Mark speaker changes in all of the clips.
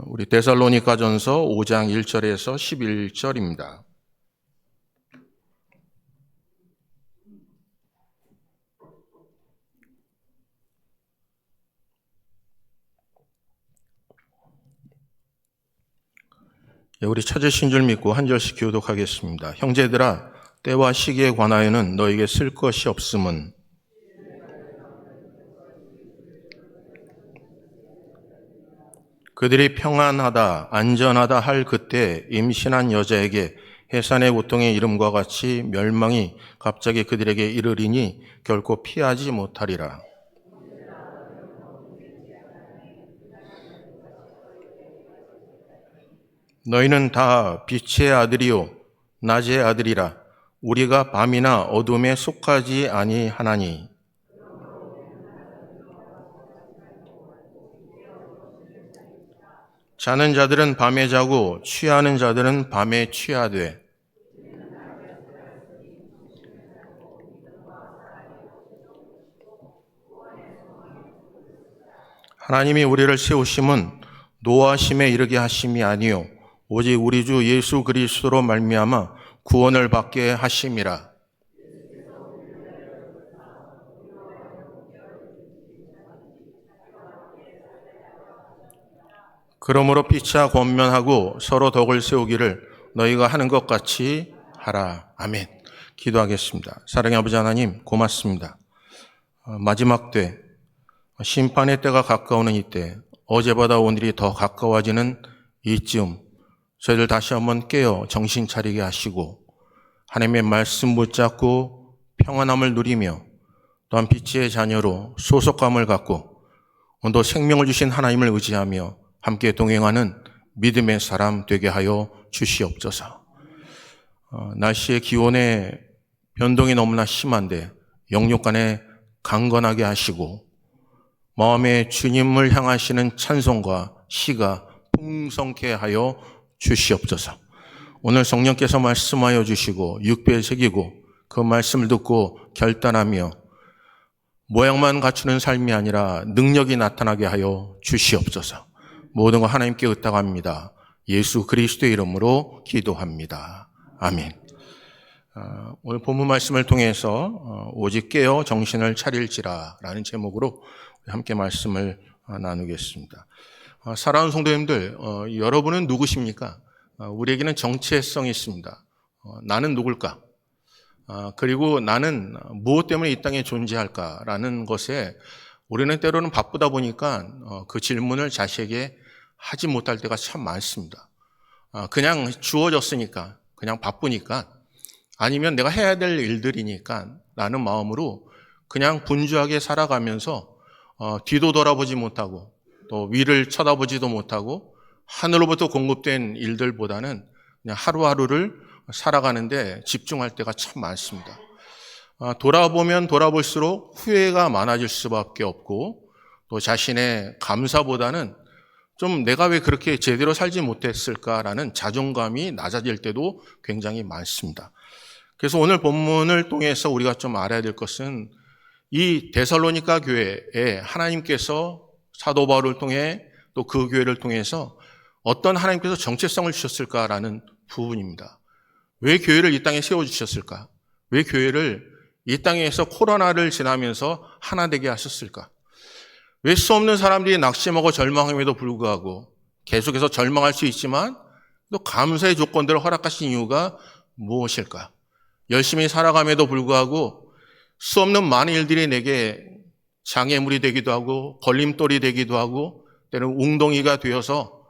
Speaker 1: 우리 데살로니가전서 5장 1절에서 11절입니다. 우리 찾으신 줄 믿고 한 절씩 교독하겠습니다. 형제들아, 때와 시기에 관하여는 너에게 쓸 것이 없음은 그들이 평안하다, 안전하다 할 그때 임신한 여자에게 해산의 고통의 이름과 같이 멸망이 갑자기 그들에게 이르리니 결코 피하지 못하리라. 너희는 다 빛의 아들이요 낮의 아들이라. 우리가 밤이나 어둠에 속하지 아니하나니 자는 자들은 밤에 자고 취하는 자들은 밤에 취하되 하나님이 우리를 세우심은 노하심에 이르게 하심이 아니요 오직 우리 주 예수 그리스도로 말미암아 구원을 받게 하심이라. 그러므로 피차 권면하고 서로 덕을 세우기를 너희가 하는 것 같이 하라. 아멘. 기도하겠습니다. 사랑의 아버지 하나님, 고맙습니다. 마지막 때, 심판의 때가 가까우는 이때, 어제보다 오늘이 더 가까워지는 이쯤 저희들 다시 한번 깨어 정신 차리게 하시고 하나님의 말씀 붙잡고 평안함을 누리며 또한 빛의 자녀로 소속감을 갖고 오늘도 생명을 주신 하나님을 의지하며 함께 동행하는 믿음의 사람 되게 하여 주시옵소서. 날씨의 기온의 변동이 너무나 심한데 영육 간에 강건하게 하시고 마음에 주님을 향하시는 찬송과 시가 풍성케 하여 주시옵소서. 오늘 성령께서 말씀하여 주시고 육배에 새기고 그 말씀을 듣고 결단하며 모양만 갖추는 삶이 아니라 능력이 나타나게 하여 주시옵소서. 모든 것 하나님께 의탁합니다. 예수 그리스도의 이름으로 기도합니다. 아멘. 오늘 본문 말씀을 통해서 오직 깨어 정신을 차릴지라 라는 제목으로 함께 말씀을 나누겠습니다. 사랑하는 성도님들, 여러분은 누구십니까? 우리에게는 정체성이 있습니다. 나는 누굴까? 그리고 나는 무엇 때문에 이 땅에 존재할까라는 것에 우리는 때로는 바쁘다 보니까 그 질문을 자식에게 하지 못할 때가 참 많습니다. 그냥 주어졌으니까, 그냥 바쁘니까, 아니면 내가 해야 될 일들이니까 라는 마음으로 그냥 분주하게 살아가면서 뒤도 돌아보지 못하고 또 위를 쳐다보지도 못하고 하늘로부터 공급된 일들보다는 그냥 하루하루를 살아가는데 집중할 때가 참 많습니다. 돌아보면 돌아볼수록 후회가 많아질 수밖에 없고 또 자신의 감사보다는 좀 내가 왜 그렇게 제대로 살지 못했을까라는 자존감이 낮아질 때도 굉장히 많습니다. 그래서 오늘 본문을 통해서 우리가 좀 알아야 될 것은 이 데살로니가 교회에 하나님께서 사도 바울을 통해 또 그 교회를 통해서 어떤 하나님께서 정체성을 주셨을까라는 부분입니다. 왜 교회를 이 땅에 세워주셨을까? 왜 교회를 이 땅에서 코로나를 지나면서 하나 되게 하셨을까? 왜 수 없는 사람들이 낙심하고 절망함에도 불구하고 계속해서 절망할 수 있지만 또 감사의 조건들을 허락하신 이유가 무엇일까? 열심히 살아감에도 불구하고 수 없는 많은 일들이 내게 장애물이 되기도 하고 걸림돌이 되기도 하고 때로는 웅덩이가 되어서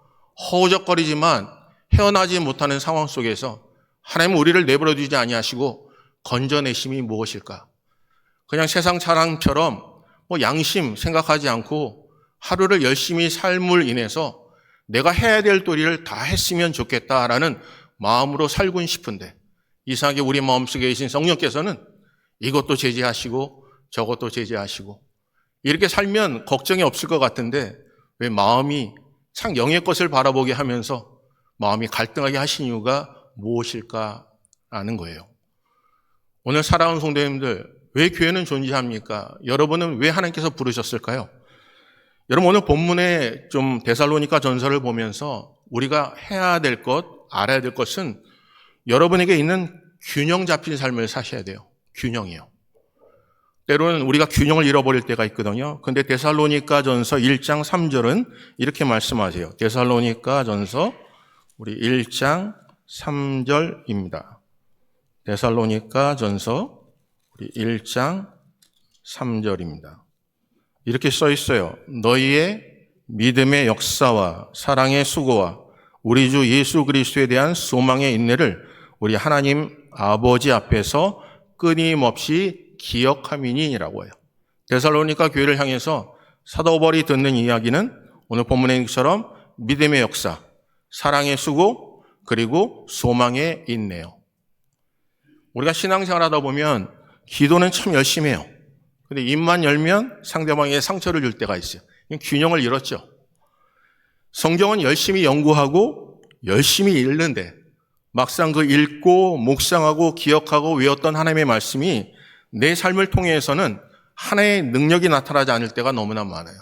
Speaker 1: 허우적거리지만 헤어나지 못하는 상황 속에서 하나님은 우리를 내버려 두지 아니하시고 건져내심이 무엇일까? 그냥 세상 자랑처럼 양심 생각하지 않고 하루를 열심히 삶을 인해서 내가 해야 될 도리를 다 했으면 좋겠다라는 마음으로 살고 싶은데 이상하게 우리 마음속에 계신 성령께서는 이것도 제지하시고 저것도 제지하시고 이렇게 살면 걱정이 없을 것 같은데 왜 마음이 참 영의 것을 바라보게 하면서 마음이 갈등하게 하신 이유가 무엇일까라는 거예요. 오늘 사랑하는 성도님들, 왜 교회는 존재합니까? 여러분은 왜 하나님께서 부르셨을까요? 여러분 오늘 본문에 좀 데살로니가 전서를 보면서 우리가 해야 될 것, 알아야 될 것은 여러분에게 있는 균형 잡힌 삶을 사셔야 돼요. 균형이요. 때로는 우리가 균형을 잃어버릴 때가 있거든요. 근데 데살로니가 전서 1장 3절은 이렇게 말씀하세요. 데살로니가 전서 우리 1장 3절입니다. 데살로니가 전서 우리 1장 3절입니다. 이렇게 써 있어요. 너희의 믿음의 역사와 사랑의 수고와 우리 주 예수 그리스도에 대한 소망의 인내를 우리 하나님 아버지 앞에서 끊임없이 기억함이니라고 해요. 데살로니가 교회를 향해서 사도 바울이 듣는 이야기는 오늘 본문의 것처럼 믿음의 역사, 사랑의 수고, 그리고 소망의 인내요. 우리가 신앙생활 하다 보면 기도는 참 열심히 해요. 근데 입만 열면 상대방에게 상처를 줄 때가 있어요. 균형을 잃었죠. 성경은 열심히 연구하고 열심히 읽는데 막상 그 읽고 묵상하고 기억하고 외웠던 하나님의 말씀이 내 삶을 통해서는 하나의 능력이 나타나지 않을 때가 너무나 많아요.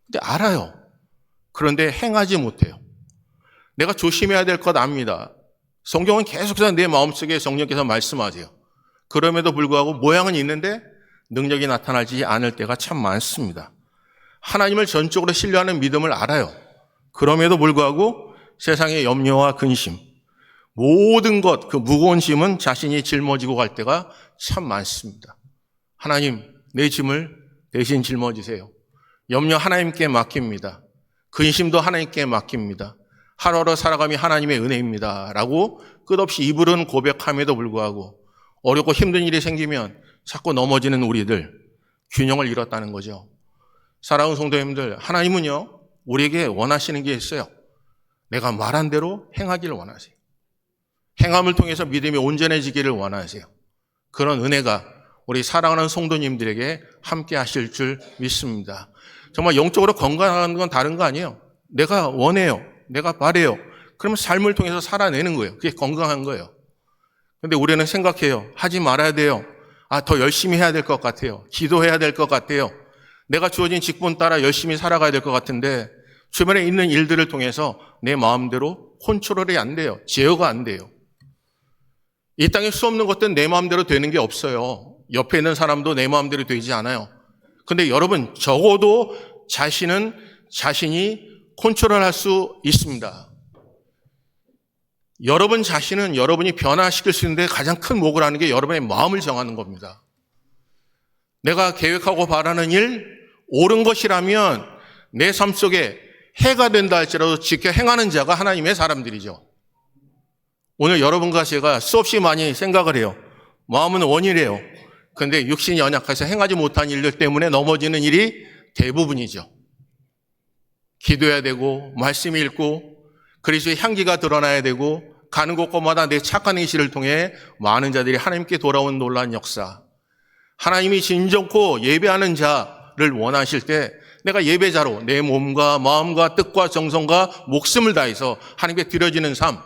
Speaker 1: 근데 알아요. 그런데 행하지 못해요. 내가 조심해야 될 것 압니다. 성경은 계속해서 내 마음속에 성령께서 말씀하세요. 그럼에도 불구하고 모양은 있는데 능력이 나타나지 않을 때가 참 많습니다. 하나님을 전적으로 신뢰하는 믿음을 알아요. 그럼에도 불구하고 세상의 염려와 근심, 모든 것, 그 무거운 짐은 자신이 짊어지고 갈 때가 참 많습니다. 하나님, 내 짐을 대신 짊어지세요. 염려 하나님께 맡깁니다. 근심도 하나님께 맡깁니다. 하루하루 살아감이 하나님의 은혜입니다. 라고 끝없이 입으로는 고백함에도 불구하고 어렵고 힘든 일이 생기면 자꾸 넘어지는 우리들, 균형을 잃었다는 거죠. 사랑하는 성도님들, 하나님은요, 우리에게 원하시는 게 있어요. 내가 말한 대로 행하기를 원하세요. 행함을 통해서 믿음이 온전해지기를 원하세요. 그런 은혜가 우리 사랑하는 성도님들에게 함께 하실 줄 믿습니다. 정말 영적으로 건강한 건 다른 거 아니에요. 내가 원해요. 내가 바래요. 그러면 삶을 통해서 살아내는 거예요. 그게 건강한 거예요. 근데 우리는 생각해요. 하지 말아야 돼요. 더 열심히 해야 될 것 같아요. 기도해야 될 것 같아요. 내가 주어진 직분 따라 열심히 살아가야 될 것 같은데 주변에 있는 일들을 통해서 내 마음대로 컨트롤이 안 돼요. 제어가 안 돼요. 이 땅에 수 없는 것들은 내 마음대로 되는 게 없어요. 옆에 있는 사람도 내 마음대로 되지 않아요. 근데 여러분, 적어도 자신이 컨트롤할 수 있습니다. 여러분 자신은 여러분이 변화시킬 수 있는데 가장 큰 목을 하는 게 여러분의 마음을 정하는 겁니다. 내가 계획하고 바라는 일, 옳은 것이라면 내 삶 속에 해가 된다 할지라도 지켜 행하는 자가 하나님의 사람들이죠. 오늘 여러분과 제가 수없이 많이 생각을 해요. 마음은 원이래요. 그런데 육신이 연약해서 행하지 못한 일들 때문에 넘어지는 일이 대부분이죠. 기도해야 되고 말씀 읽고 그리스도의 향기가 드러나야 되고 가는 곳곳마다 내 착한 행실을 통해 많은 자들이 하나님께 돌아온 놀라운 역사. 하나님이 진정코 예배하는 자를 원하실 때 내가 예배자로 내 몸과 마음과 뜻과 정성과 목숨을 다해서 하나님께 드려지는 삶.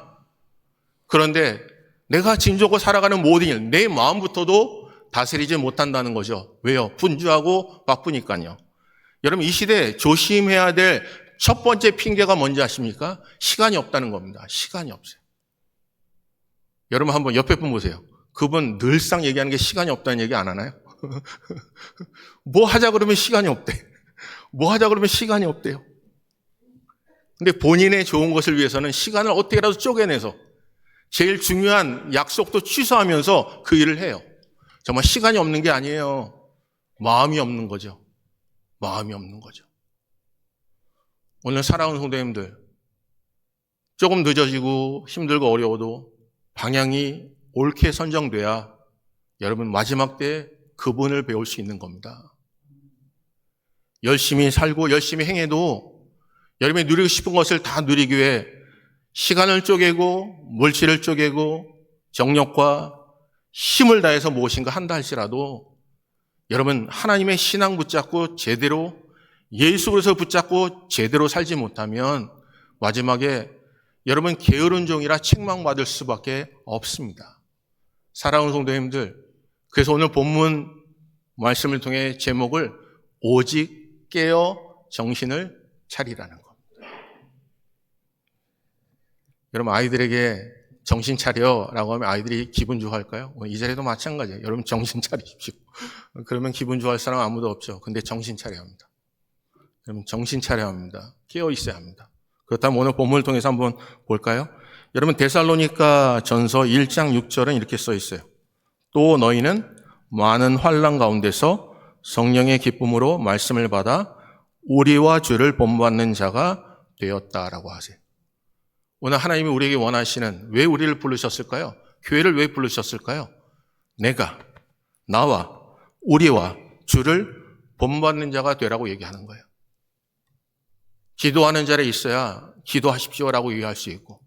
Speaker 1: 그런데 내가 진정코 살아가는 모든 일, 내 마음부터도 다스리지 못한다는 거죠. 왜요? 분주하고 바쁘니까요. 여러분 이 시대에 조심해야 될 첫 번째 핑계가 뭔지 아십니까? 시간이 없다는 겁니다. 시간이 없어요. 여러분 한번 옆에 분 보세요. 그분 늘상 얘기하는 게 시간이 없다는 얘기 안 하나요? 뭐 하자 그러면 시간이 없대. 뭐 하자 그러면 시간이 없대요. 근데 본인의 좋은 것을 위해서는 시간을 어떻게라도 쪼개내서 제일 중요한 약속도 취소하면서 그 일을 해요. 정말 시간이 없는 게 아니에요. 마음이 없는 거죠. 마음이 없는 거죠. 오늘 사랑하는 성도님들, 조금 늦어지고 힘들고 어려워도 방향이 옳게 선정돼야 여러분 마지막 때 그분을 배울 수 있는 겁니다. 열심히 살고 열심히 행해도 여러분이 누리고 싶은 것을 다 누리기 위해 시간을 쪼개고 물질을 쪼개고 정력과 힘을 다해서 무엇인가 한다 할지라도 여러분 하나님의 신앙 붙잡고 제대로 예수 그리스도 붙잡고 제대로 살지 못하면 마지막에 여러분 게으른 종이라 책망받을 수밖에 없습니다. 사랑하는 성도님들, 그래서 오늘 본문 말씀을 통해 제목을 오직 깨어 정신을 차리라는 겁니다. 여러분, 아이들에게 정신 차려라고 하면 아이들이 기분 좋아할까요? 이 자리도 마찬가지예요. 여러분 정신 차리십시오. 그러면 기분 좋아할 사람 아무도 없죠. 근데 정신 차려야 합니다. 여러분 정신 차려야 합니다. 깨어 있어야 합니다. 그렇다면 오늘 본문을 통해서 한번 볼까요? 여러분 데살로니가 전서 1장 6절은 이렇게 써 있어요. 또 너희는 많은 환난 가운데서 성령의 기쁨으로 말씀을 받아 우리와 주를 본받는 자가 되었다라고 하세요. 오늘 하나님이 우리에게 원하시는, 왜 우리를 부르셨을까요? 교회를 왜 부르셨을까요? 내가, 나와, 우리와 주를 본받는 자가 되라고 얘기하는 거예요. 기도하는 자리에 있어야 기도하십시오라고 얘기할 수 있고,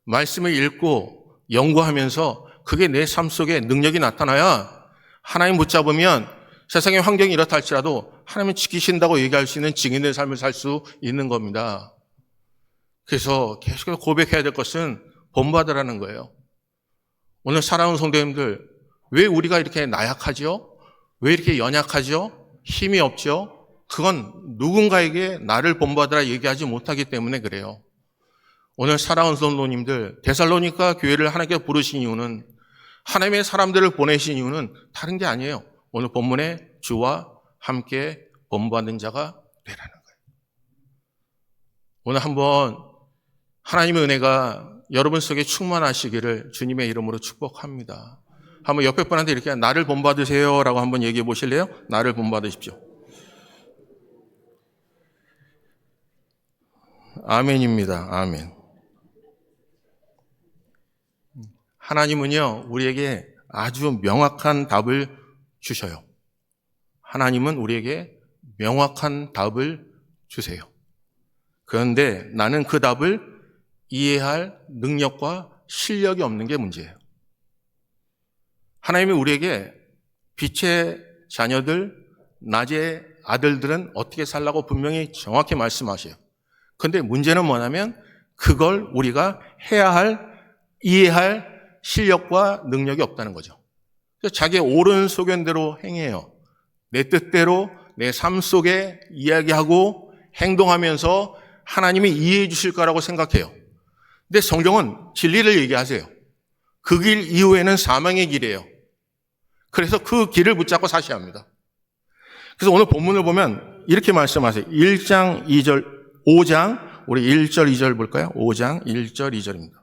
Speaker 1: 말씀을 읽고 연구하면서 그게 내 삶 속에 능력이 나타나야 하나님 붙잡으면 세상의 환경이 이렇다 할지라도 하나님은 지키신다고 얘기할 수 있는 증인의 삶을 살 수 있는 겁니다. 그래서 계속해서 고백해야 될 것은 본받으라는 거예요. 오늘 사랑하는 성도님들, 왜 우리가 이렇게 나약하죠? 왜 이렇게 연약하죠? 힘이 없죠? 그건 누군가에게 나를 본받으라 얘기하지 못하기 때문에 그래요. 오늘 사랑하는 성도님들, 데살로니가 교회를 하나님께 부르신 이유는, 하나님의 사람들을 보내신 이유는 다른 게 아니에요. 오늘 본문에 주와 함께 본받는 자가 되라는 거예요. 오늘 한번 하나님의 은혜가 여러분 속에 충만하시기를 주님의 이름으로 축복합니다. 한번 옆에 분한테 이렇게 나를 본받으세요 라고 한번 얘기해 보실래요? 나를 본받으십시오. 아멘입니다. 아멘. 하나님은요, 우리에게 아주 명확한 답을 주셔요. 하나님은 우리에게 명확한 답을 주세요. 그런데 나는 그 답을 이해할 능력과 실력이 없는 게 문제예요. 하나님이 우리에게 빛의 자녀들, 낮의 아들들은 어떻게 살라고 분명히 정확히 말씀하셔요. 그런데 문제는 뭐냐면 그걸 우리가 해야 할, 이해할 실력과 능력이 없다는 거죠. 그래서 자기의 옳은 소견대로 행해요. 내 뜻대로 내 삶 속에 이야기하고 행동하면서 하나님이 이해해 주실 거라고 생각해요. 근데 성경은 진리를 얘기하세요. 그 길 이후에는 사망의 길이에요. 그래서 그 길을 붙잡고 사셔야 합니다. 그래서 오늘 본문을 보면 이렇게 말씀하세요. 1장 2절, 5장, 우리 1절 2절 볼까요? 5장 1절 2절입니다.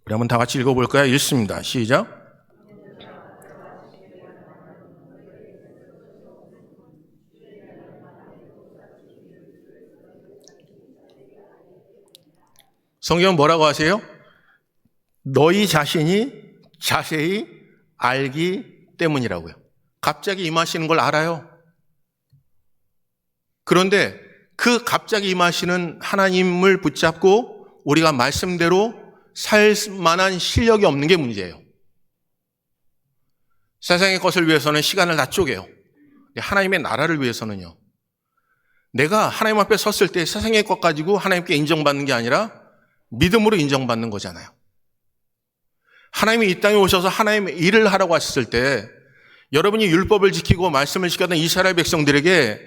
Speaker 1: 우리 한번 다 같이 읽어볼까요? 읽습니다. 시작. 성경은 뭐라고 하세요? 너희 자신이 자세히 알기 때문이라고요. 갑자기 임하시는 걸 알아요. 그런데 그 갑자기 임하시는 하나님을 붙잡고 우리가 말씀대로 살 만한 실력이 없는 게 문제예요. 세상의 것을 위해서는 시간을 다 쪼개요. 하나님의 나라를 위해서는요. 내가 하나님 앞에 섰을 때 세상의 것 가지고 하나님께 인정받는 게 아니라 믿음으로 인정받는 거잖아요. 하나님이 이 땅에 오셔서 하나님의 일을 하라고 하셨을 때 여러분이 율법을 지키고 말씀을 지켰던 이스라엘 백성들에게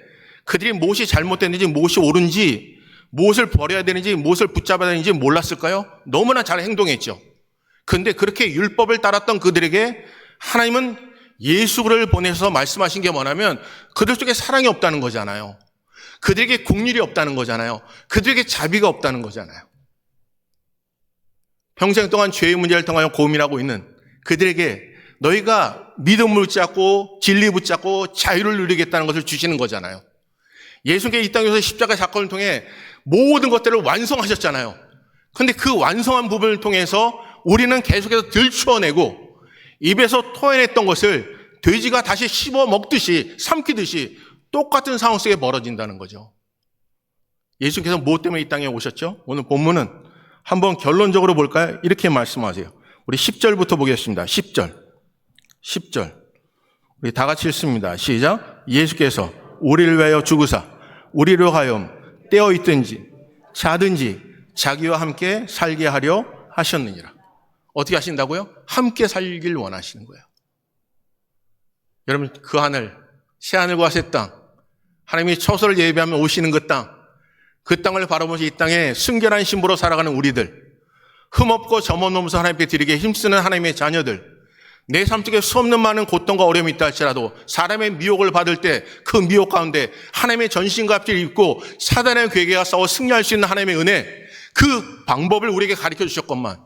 Speaker 1: 그들이 무엇이 잘못됐는지 무엇이 옳은지 무엇을 버려야 되는지 무엇을 붙잡아야 되는지 몰랐을까요? 너무나 잘 행동했죠. 그런데 그렇게 율법을 따랐던 그들에게 하나님은 예수를 보내서 말씀하신 게 뭐냐면 그들 속에 사랑이 없다는 거잖아요. 그들에게 긍휼이 없다는 거잖아요. 그들에게 자비가 없다는 거잖아요. 평생 동안 죄의 문제를 통하여 고민하고 있는 그들에게 너희가 믿음을 붙잡고 진리 붙잡고 자유를 누리겠다는 것을 주시는 거잖아요. 예수님께 이 땅에서 십자가 사건을 통해 모든 것들을 완성하셨잖아요. 그런데 그 완성한 부분을 통해서 우리는 계속해서 들추어내고 입에서 토해냈던 것을 돼지가 다시 씹어 먹듯이 삼키듯이 똑같은 상황 속에 벌어진다는 거죠. 예수님께서 무엇 때문에 이 땅에 오셨죠? 오늘 본문은 한번 결론적으로 볼까요? 이렇게 말씀하세요. 우리 10절부터 보겠습니다. 10절. 우리 다 같이 읽습니다. 시작. 예수께서 우리를 위하여 죽으사 우리로 하여금 떼어 있든지 자든지 자기와 함께 살게 하려 하셨느니라. 어떻게 하신다고요? 함께 살길 원하시는 거예요. 여러분 그 하늘 새하늘과 새 땅, 하나님이 처소를 예비하며 오시는 그 땅을 바라보면서 이 땅에 순결한 신부로 살아가는 우리들, 흠없고 점없는 하나님께 드리기에 힘쓰는 하나님의 자녀들, 내 삶 속에 수없는 많은 고통과 어려움이 있다 할지라도 사람의 미혹을 받을 때 그 미혹 가운데 하나님의 전신갑주를 입고 사단의 괴계와 싸워 승리할 수 있는 하나님의 은혜, 그 방법을 우리에게 가르쳐 주셨건만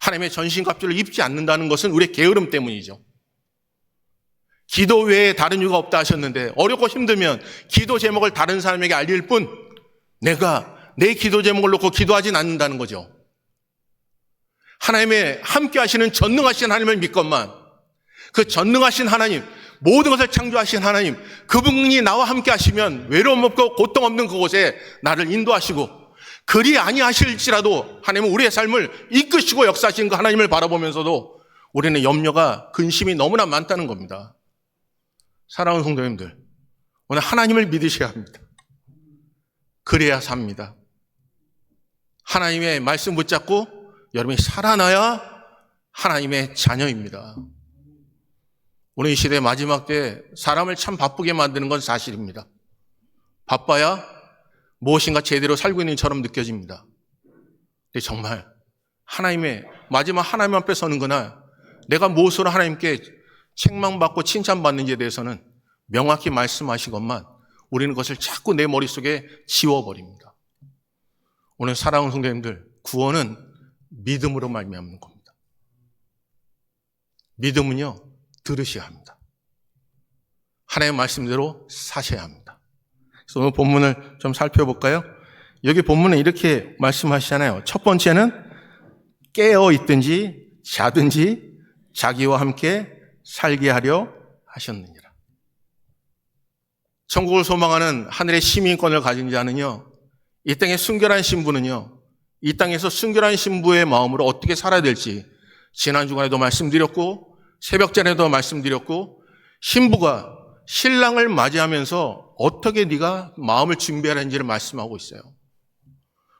Speaker 1: 하나님의 전신갑주를 입지 않는다는 것은 우리의 게으름 때문이죠. 기도 외에 다른 이유가 없다 하셨는데 어렵고 힘들면 기도 제목을 다른 사람에게 알릴 뿐 내가 내 기도 제목을 놓고 기도하진 않는다는 거죠. 하나님의 함께 하시는 전능하신 하나님을 믿건만 그 전능하신 하나님, 모든 것을 창조하신 하나님, 그분이 나와 함께 하시면 외로움 없고 고통 없는 그곳에 나를 인도하시고 그리 아니하실지라도 하나님은 우리의 삶을 이끄시고 역사하시는 그 하나님을 바라보면서도 우리는 염려가 근심이 너무나 많다는 겁니다. 사랑하는 성도님들, 오늘 하나님을 믿으셔야 합니다. 그래야 삽니다. 하나님의 말씀 붙잡고 여러분이 살아나야 하나님의 자녀입니다. 오늘 이 시대의 마지막 때 사람을 참 바쁘게 만드는 건 사실입니다. 바빠야 무엇인가 제대로 살고 있는 것처럼 느껴집니다. 근데 정말 하나님의 마지막 하나님 앞에 서는 그날 내가 무엇으로 하나님께 책망받고 칭찬받는지에 대해서는 명확히 말씀하시건만 우리는 그것을 자꾸 내 머릿속에 지워버립니다. 오늘 사랑하는 성도님들, 구원은 믿음으로 말미암는 겁니다. 믿음은요, 들으셔야 합니다. 하나님의 말씀대로 사셔야 합니다. 그래서 오늘 본문을 좀 살펴볼까요? 여기 본문은 이렇게 말씀하시잖아요. 첫 번째는 깨어 있든지 자든지 자기와 함께 살게 하려 하셨느니라. 천국을 소망하는 하늘의 시민권을 가진 자는요, 이 땅의 순결한 신부는요, 이 땅에서 순결한 신부의 마음으로 어떻게 살아야 될지 지난 주간에도 말씀드렸고 새벽 전에도 말씀드렸고 신부가 신랑을 맞이하면서 어떻게 네가 마음을 준비하는지를 말씀하고 있어요.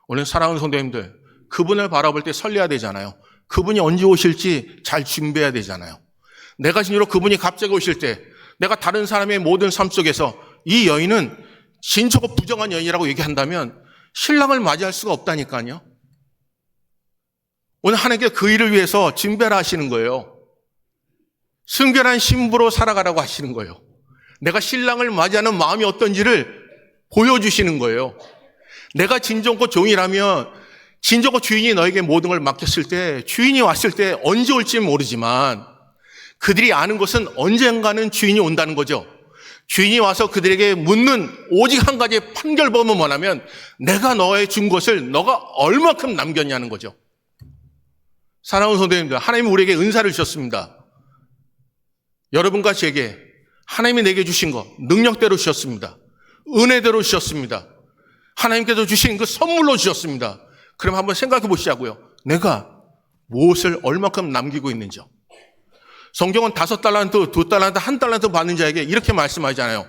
Speaker 1: 오늘 사랑하는 성도님들, 그분을 바라볼 때 설레야 되잖아요. 그분이 언제 오실지 잘 준비해야 되잖아요. 내가 진짜로 그분이 갑자기 오실 때 내가 다른 사람의 모든 삶 속에서 이 여인은 진초고 부정한 여인이라고 얘기한다면 신랑을 맞이할 수가 없다니까요. 오늘 하나님께 그 일을 위해서 준비하라 하시는 거예요. 순결한 신부로 살아가라고 하시는 거예요. 내가 신랑을 맞이하는 마음이 어떤지를 보여주시는 거예요. 내가 진정고 종이라면 진정고 주인이 너에게 모든 걸 맡겼을 때 주인이 왔을 때 언제 올지 모르지만 그들이 아는 것은 언젠가는 주인이 온다는 거죠. 주인이 와서 그들에게 묻는 오직 한 가지의 판결법은 뭐냐면 내가 너에 준 것을 너가 얼마큼 남겼냐는 거죠. 사랑하는 성도님들, 하나님이 우리에게 은사를 주셨습니다. 여러분과 제게 하나님이 내게 주신 것 능력대로 주셨습니다. 은혜대로 주셨습니다. 하나님께서 주신 그 선물로 주셨습니다. 그럼 한번 생각해 보시자고요. 내가 무엇을 얼마큼 남기고 있는지요. 성경은 5달란트, 2달란트, 1달란트 받는 자에게 이렇게 말씀하잖아요.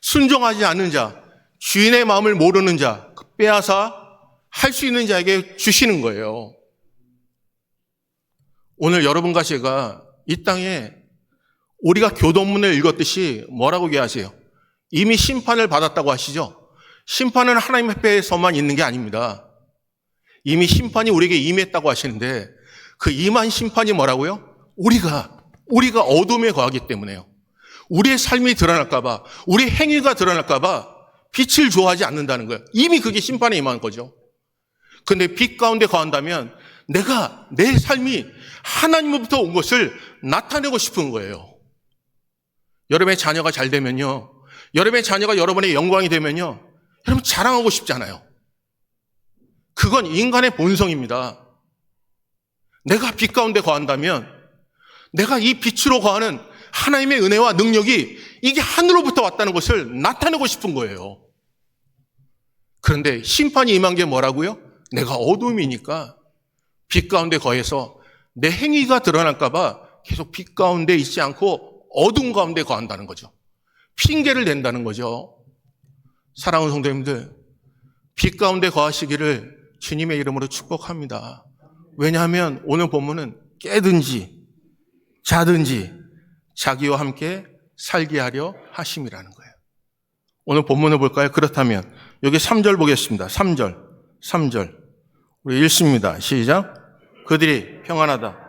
Speaker 1: 순종하지 않는 자, 주인의 마음을 모르는 자, 빼앗아 할 수 있는 자에게 주시는 거예요. 오늘 여러분과 제가 이 땅에 우리가 교도문을 읽었듯이 뭐라고 얘기하세요? 이미 심판을 받았다고 하시죠? 심판은 하나님 앞에서만 있는 게 아닙니다. 이미 심판이 우리에게 임했다고 하시는데 그 임한 심판이 뭐라고요? 우리가 어둠에 거하기 때문에요. 우리의 삶이 드러날까 봐, 우리의 행위가 드러날까 봐 빛을 좋아하지 않는다는 거예요. 이미 그게 심판에 임한 거죠. 근데 빛 가운데 거한다면 내가 내 삶이 하나님으로부터 온 것을 나타내고 싶은 거예요. 여러분의 자녀가 잘 되면요, 여러분의 자녀가 여러분의 영광이 되면요, 여러분 자랑하고 싶잖아요. 그건 인간의 본성입니다. 내가 빛 가운데 거한다면 내가 이 빛으로 거하는 하나님의 은혜와 능력이 이게 하늘로부터 왔다는 것을 나타내고 싶은 거예요. 그런데 심판이 임한 게 뭐라고요? 내가 어둠이니까 빛 가운데 거해서 내 행위가 드러날까 봐 계속 빛 가운데 있지 않고 어둠 가운데 거한다는 거죠. 핑계를 댄다는 거죠. 사랑하는 성도님들, 빛 가운데 거하시기를 주님의 이름으로 축복합니다. 왜냐하면 오늘 본문은 깨든지 자든지 자기와 함께 살게 하려 하심이라는 거예요. 오늘 본문을 볼까요? 그렇다면 여기 3절 보겠습니다. 3절. 우리 읽습니다. 시작. 그들이 평안하다.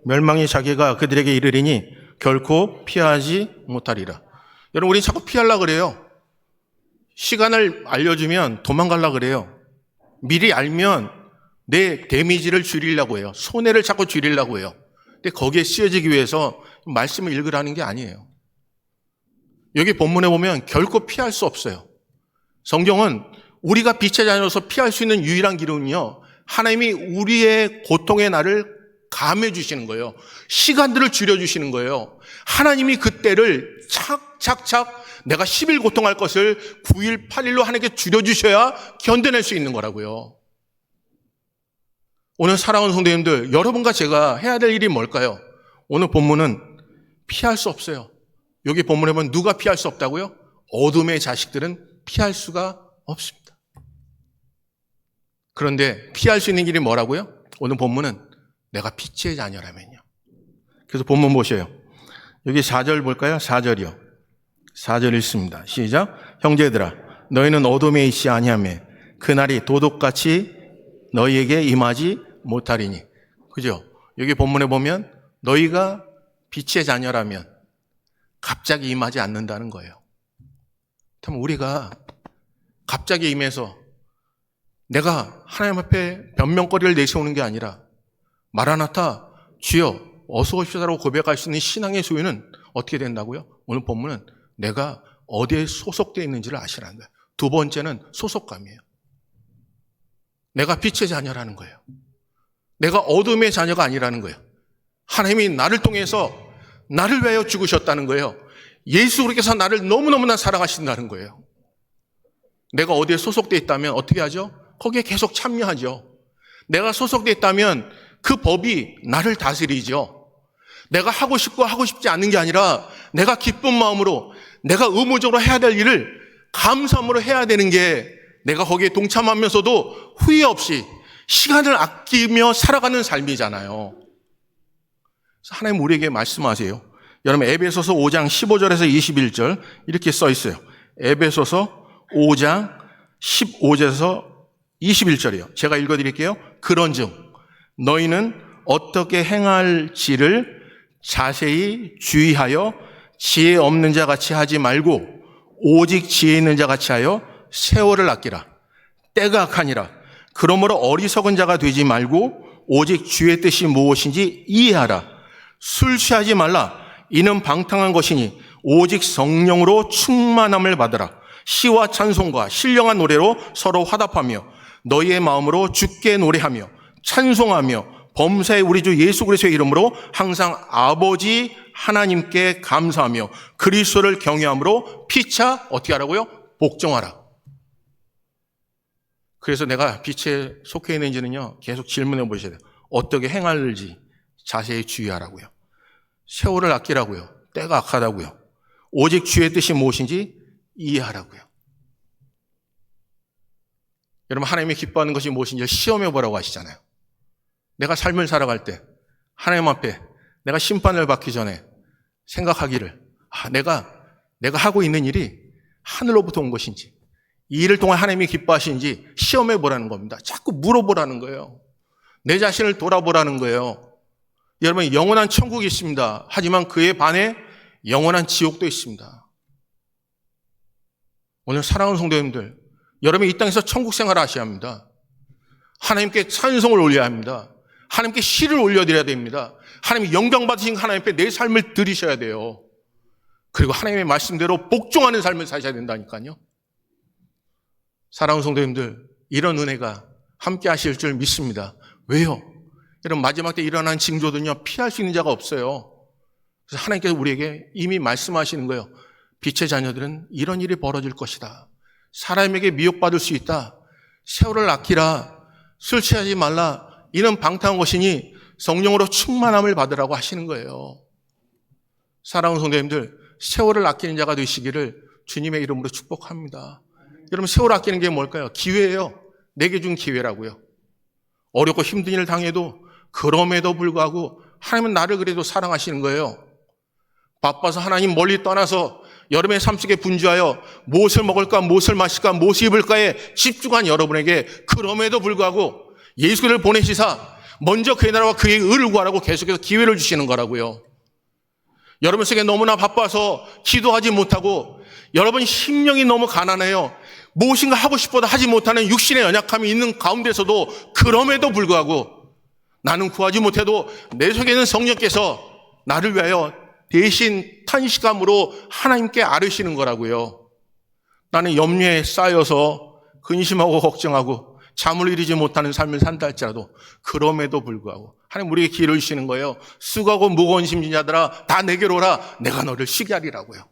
Speaker 1: 멸망이 자기가 그들에게 이르리니 결코 피하지 못하리라. 여러분, 우리 자꾸 피하려고 그래요. 시간을 알려주면 도망가려고 그래요. 미리 알면 내 데미지를 줄이려고 해요. 손해를 자꾸 줄이려고 해요. 근데 거기에 쓰여지기 위해서 말씀을 읽으라는 게 아니에요. 여기 본문에 보면 결코 피할 수 없어요. 성경은 우리가 빛의 자녀로서 피할 수 있는 유일한 길은요, 하나님이 우리의 고통의 날을 감해 주시는 거예요. 시간들을 줄여주시는 거예요. 하나님이 그때를 착착착 내가 10일 고통할 것을 9일, 8일로 하나님께 줄여주셔야 견뎌낼 수 있는 거라고요. 오늘 사랑하는 성도님들, 여러분과 제가 해야 될 일이 뭘까요? 오늘 본문은 피할 수 없어요. 여기 본문에 보면 누가 피할 수 없다고요? 어둠의 자식들은 피할 수가 없습니다. 그런데 피할 수 있는 길이 뭐라고요? 오늘 본문은 내가 빛의 자녀라면요. 그래서 본문 보셔요. 여기 4절 볼까요? 4절이요. 4절 읽습니다. 시작. 형제들아, 너희는 어둠에 있지 아니하며 그날이 도둑같이 너희에게 임하지 못하리니. 그죠? 여기 본문에 보면 너희가 빛의 자녀라면 갑자기 임하지 않는다는 거예요. 그럼 우리가 갑자기 임해서 내가 하나님 앞에 변명거리를 내세우는 게 아니라 마라나타, 주여 어서 오십시오라고 고백할 수 있는 신앙의 소유는 어떻게 된다고요? 오늘 본문은 내가 어디에 소속되어 있는지를 아시라는 거예요. 두 번째는 소속감이에요. 내가 빛의 자녀라는 거예요. 내가 어둠의 자녀가 아니라는 거예요. 하나님이 나를 통해서 나를 위하여 죽으셨다는 거예요. 예수 그리스도께서 나를 너무너무나 사랑하신다는 거예요. 내가 어디에 소속되어 있다면 어떻게 하죠? 거기에 계속 참여하죠. 내가 소속되어 있다면 그 법이 나를 다스리죠. 내가 하고 싶고 하고 싶지 않는 게 아니라 내가 기쁜 마음으로 내가 의무적으로 해야 될 일을 감사함으로 해야 되는 게 내가 거기에 동참하면서도 후회 없이 시간을 아끼며 살아가는 삶이잖아요. 그래서 하나님 우리에게 말씀하세요. 여러분 에베소서 5장 15절에서 21절 이렇게 써 있어요. 에베소서 5장 15절에서 21절이요. 제가 읽어드릴게요. 그런즉 너희는 어떻게 행할지를 자세히 주의하여 지혜 없는 자 같이 하지 말고 오직 지혜 있는 자 같이 하여 세월을 아끼라. 때가 악하니라. 그러므로 어리석은 자가 되지 말고 오직 주의 뜻이 무엇인지 이해하라. 술 취하지 말라. 이는 방탕한 것이니 오직 성령으로 충만함을 받으라. 시와 찬송과 신령한 노래로 서로 화답하며 너희의 마음으로 주께 노래하며 찬송하며 범사의 우리 주 예수 그리스도의 이름으로 항상 아버지 하나님께 감사하며 그리스도를 경외함으로 피차 어떻게 하라고요? 복종하라. 그래서 내가 빛에 속해 있는지는요, 계속 질문해 보셔야 돼요. 어떻게 행할지 자세히 주의하라고요. 세월을 아끼라고요. 때가 악하다고요. 오직 주의 뜻이 무엇인지 이해하라고요. 여러분 하나님이 기뻐하는 것이 무엇인지 시험해 보라고 하시잖아요. 내가 삶을 살아갈 때 하나님 앞에 내가 심판을 받기 전에 생각하기를 내가 하고 있는 일이 하늘로부터 온 것인지 이 일을 통해 하나님이 기뻐하시는지 시험해 보라는 겁니다. 자꾸 물어보라는 거예요. 내 자신을 돌아보라는 거예요. 여러분 영원한 천국이 있습니다. 하지만 그에 반해 영원한 지옥도 있습니다. 오늘 사랑하는 성도님들, 여러분이 이 땅에서 천국 생활을 하셔야 합니다. 하나님께 찬송을 올려야 합니다. 하나님께 시를 올려드려야 됩니다. 하나님이 영광 받으신 하나님 앞에 내 삶을 드리셔야 돼요. 그리고 하나님의 말씀대로 복종하는 삶을 사셔야 된다니까요. 사랑하는 성도님들, 이런 은혜가 함께 하실 줄 믿습니다. 왜요? 여러분 마지막 때 일어난 징조들은요, 피할 수 있는 자가 없어요. 그래서 하나님께서 우리에게 이미 말씀하시는 거예요. 빛의 자녀들은 이런 일이 벌어질 것이다. 사람에게 미혹받을 수 있다. 세월을 아끼라. 술 취하지 말라. 이는 방탕한 것이니 성령으로 충만함을 받으라고 하시는 거예요. 사랑하는 성도님들, 세월을 아끼는 자가 되시기를 주님의 이름으로 축복합니다. 여러분 세월 아끼는 게 뭘까요? 기회예요. 내게 준 기회라고요. 어렵고 힘든 일을 당해도 그럼에도 불구하고 하나님은 나를 그래도 사랑하시는 거예요. 바빠서 하나님 멀리 떠나서 여러분의 삶 속에 분주하여 무엇을 먹을까, 무엇을 마실까, 무엇을 입을까에 집중한 여러분에게 그럼에도 불구하고 예수를 보내시사 먼저 그의 나라와 그의 의를 구하라고 계속해서 기회를 주시는 거라고요. 여러분 속에 너무나 바빠서 기도하지 못하고 여러분 심령이 너무 가난해요. 무엇인가 하고 싶어도 하지 못하는 육신의 연약함이 있는 가운데서도 그럼에도 불구하고 나는 구하지 못해도 내 속에 있는 성령께서 나를 위하여 대신 탄식함으로 하나님께 아뢰시는 거라고요. 나는 염려에 쌓여서 근심하고 걱정하고 잠을 이루지 못하는 삶을 산다 할지라도 그럼에도 불구하고 하나님 우리에게 기회를 주시는 거예요. 수고하고 무거운 짐진 자들아 다 내게로 오라. 내가 너를 쉬게 하리라고요.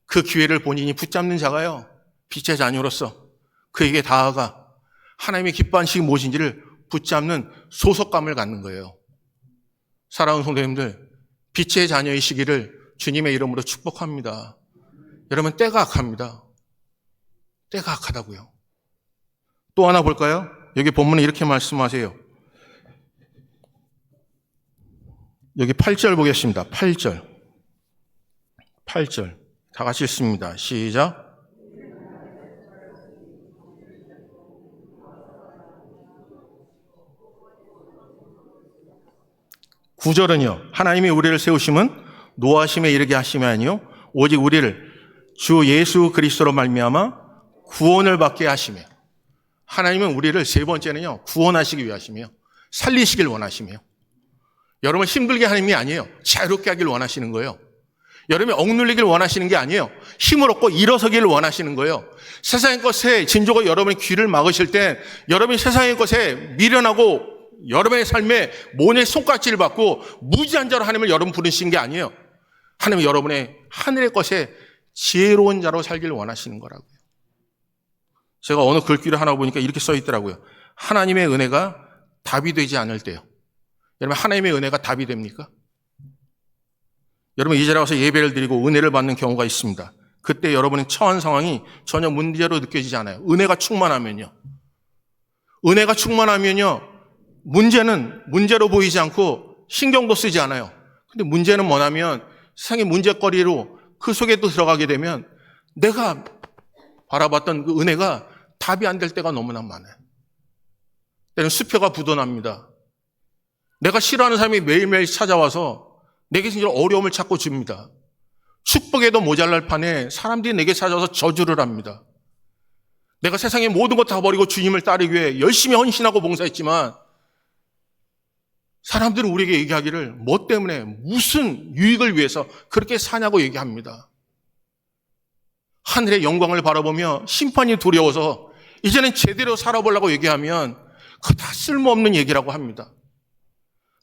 Speaker 1: 그 기회를 본인이 붙잡는 자가요. 빛의 자녀로서 그에게 다가가 하나님의 기뻐하시기 무엇인지를 붙잡는 소속감을 갖는 거예요. 사랑하는 성도님들, 빛의 자녀이시기를 주님의 이름으로 축복합니다. 여러분, 때가 악합니다. 때가 악하다고요. 또 하나 볼까요? 여기 본문에 이렇게 말씀하세요. 여기 8절 보겠습니다. 8절. 다 같이 읽습니다. 시작. 구절은요, 하나님이 우리를 세우심은 노하심에 이르게 하심이 아니요 오직 우리를 주 예수 그리스도로 말미암아 구원을 받게 하시며, 하나님은 우리를 세 번째는요 구원하시기 위하시며 살리시길 원하시며, 여러분 힘들게 하는 힘이 아니에요. 자유롭게 하길 원하시는 거예요. 여러분이 억눌리길 원하시는 게 아니에요. 힘을 얻고 일어서기를 원하시는 거예요. 세상의 것에 진조가 여러분의 귀를 막으실 때 여러분이 세상의 것에 미련하고 여러분의 삶에 모의 손가락질을 받고 무지한 자로 하나님을 여러분 부르신 게 아니에요. 하나님은 여러분의 하늘의 것에 지혜로운 자로 살기를 원하시는 거라고요. 제가 어느 글귀를 하나 보니까 이렇게 써 있더라고요. 하나님의 은혜가 답이 되지 않을 때요. 여러분, 하나님의 은혜가 답이 됩니까? 여러분, 이 자리에 와서 예배를 드리고 은혜를 받는 경우가 있습니다. 그때 여러분의 처한 상황이 전혀 문제로 느껴지지 않아요. 은혜가 충만하면요. 은혜가 충만하면요. 문제는 문제로 보이지 않고 신경도 쓰지 않아요. 근데 문제는 뭐냐면 세상의 문제거리로 그 속에 또 들어가게 되면 내가 바라봤던 그 은혜가 답이 안 될 때가 너무나 많아요. 때는 수표가 묻어납니다. 내가 싫어하는 사람이 매일매일 찾아와서 내게 진짜 어려움을 찾고 줍니다. 축복에도 모자랄 판에 사람들이 내게 찾아와서 저주를 합니다. 내가 세상의 모든 것 다 버리고 주님을 따르기 위해 열심히 헌신하고 봉사했지만 사람들은 우리에게 얘기하기를 뭐 때문에 무슨 유익을 위해서 그렇게 사냐고 얘기합니다. 하늘의 영광을 바라보며 심판이 두려워서 이제는 제대로 살아보려고 얘기하면 그거 다 쓸모없는 얘기라고 합니다.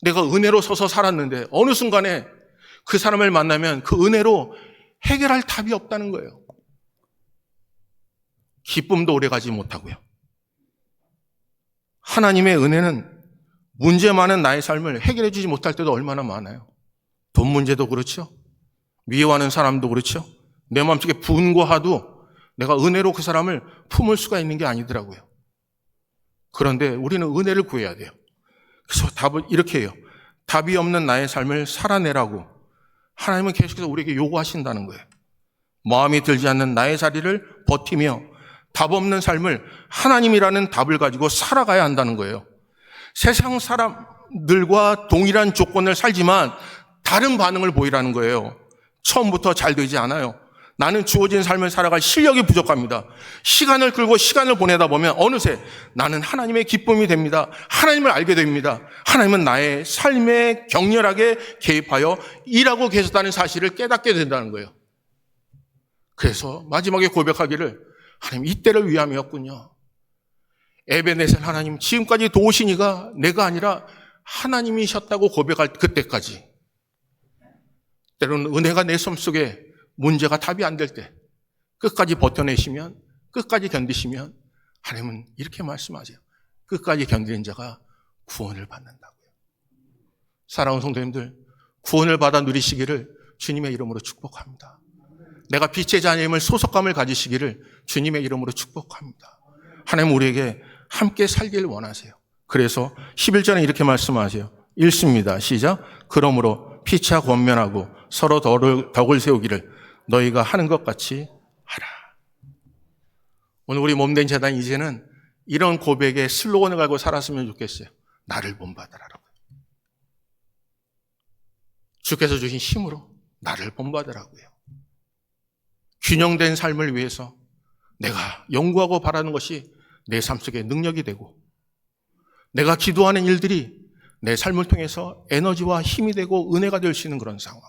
Speaker 1: 내가 은혜로 서서 살았는데 어느 순간에 그 사람을 만나면 그 은혜로 해결할 답이 없다는 거예요. 기쁨도 오래가지 못하고요. 하나님의 은혜는 문제 많은 나의 삶을 해결해 주지 못할 때도 얼마나 많아요. 돈 문제도 그렇죠. 미워하는 사람도 그렇죠. 내 마음속에 분고하도 내가 은혜로 그 사람을 품을 수가 있는 게 아니더라고요. 그런데 우리는 은혜를 구해야 돼요. 그래서 답을 이렇게 해요. 답이 없는 나의 삶을 살아내라고 하나님은 계속해서 우리에게 요구하신다는 거예요. 마음이 들지 않는 나의 자리를 버티며 답 없는 삶을 하나님이라는 답을 가지고 살아가야 한다는 거예요. 세상 사람들과 동일한 조건을 살지만 다른 반응을 보이라는 거예요. 처음부터 잘 되지 않아요. 나는 주어진 삶을 살아갈 실력이 부족합니다. 시간을 끌고 시간을 보내다 보면 어느새 나는 하나님의 기쁨이 됩니다. 하나님을 알게 됩니다. 하나님은 나의 삶에 격렬하게 개입하여 일하고 계셨다는 사실을 깨닫게 된다는 거예요. 그래서 마지막에 고백하기를 하나님 이때를 위함이었군요. 에베네셀 하나님 지금까지 도우신 이가 내가 아니라 하나님이셨다고 고백할 그때까지, 때로는 은혜가 내 삶 속에 문제가 답이 안 될 때 끝까지 버텨내시면, 끝까지 견디시면 하나님은 이렇게 말씀하세요. 끝까지 견디는 자가 구원을 받는다고요. 사랑하는 성도님들, 구원을 받아 누리시기를 주님의 이름으로 축복합니다. 내가 빛의 자녀임을 소속감을 가지시기를 주님의 이름으로 축복합니다. 하나님 우리에게 함께 살기를 원하세요. 그래서 11절에 이렇게 말씀하세요. 읽습니다. 시작. 그러므로 피차 권면하고 서로 덕을 세우기를 너희가 하는 것 같이 하라. 오늘 우리 몸된 제단 이제는 이런 고백의 슬로건을 가지고 살았으면 좋겠어요. 나를 본받으라라고. 주께서 주신 힘으로 나를 본받으라고요. 균형된 삶을 위해서 내가 연구하고 바라는 것이 내 삶 속에 능력이 되고, 내가 기도하는 일들이 내 삶을 통해서 에너지와 힘이 되고 은혜가 될 수 있는 그런 상황.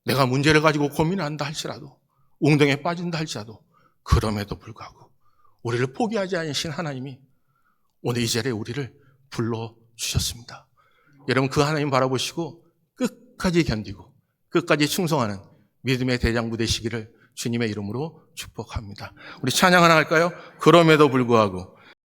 Speaker 1: 내가 문제를 가지고 고민한다 할지라도, 웅덩이에 빠진다 할지라도, 그럼에도 불구하고 우리를 포기하지 않으신 하나님이 오늘 이 자리에 우리를 불러주셨습니다. 여러분, 그 하나님 바라보시고 끝까지 견디고 끝까지 충성하는 믿음의 대장부 되시기를 주님의 이름으로 축복합니다. 우리 찬양 하나 할까요? 그럼에도 불구하고